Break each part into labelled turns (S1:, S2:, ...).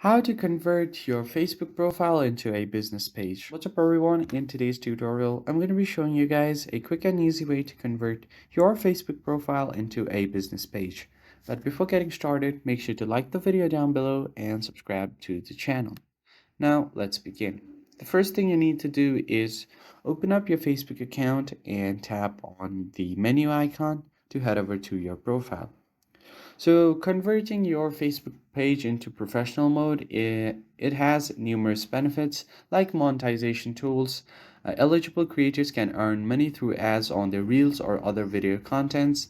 S1: How to convert your Facebook profile into a business page. What's up everyone? In today's tutorial, I'm going to be showing you guys a quick and easy way to convert your Facebook profile into a business page. But before getting started, make sure to like the video down below and subscribe to the channel. Now, let's begin. The first thing you need to do is open up your Facebook account and tap on the menu icon to head over to your profile. So converting your Facebook page into professional mode, it has numerous benefits like monetization tools. Eligible creators can earn money through ads on their reels or other video contents.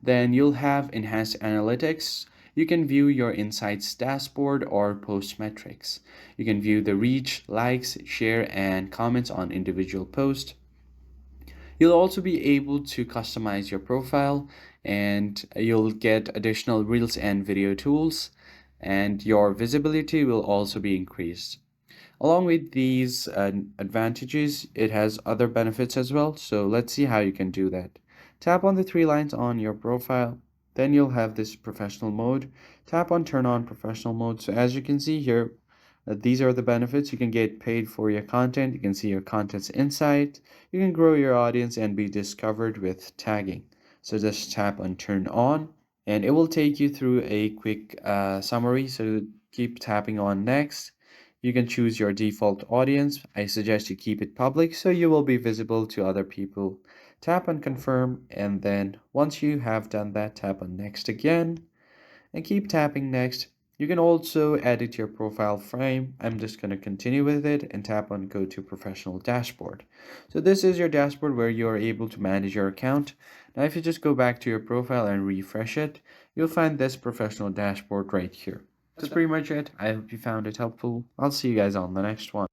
S1: Then you'll have enhanced analytics. You can view your insights dashboard or post metrics. You can view the reach, likes, share, and comments on individual posts. You'll also be able to customize your profile and you'll get additional reels and video tools, and your visibility will also be increased. Along with these advantages, it has other benefits as well. So let's see how you can do that. Tap on the three lines on your profile. Then you'll have this professional mode. Tap on turn on professional mode. So as you can see here, these are the benefits. You can get paid for your content. You can see your content's insight. You can grow your audience and be discovered with tagging. So just tap on turn on and it will take you through a quick summary. So keep tapping on next. You can choose your default audience. I suggest you keep it public so you will be visible to other people. Tap on confirm, and then once you have done that, tap on next again and keep tapping next. You can also edit your profile frame. I'm just going to continue with it and tap on go to professional dashboard. So this is your dashboard where you are able to manage your account. Now if you just go back to your profile and refresh it, you'll find this professional dashboard right here. That's pretty much it. I hope you found it helpful. I'll see you guys on the next one.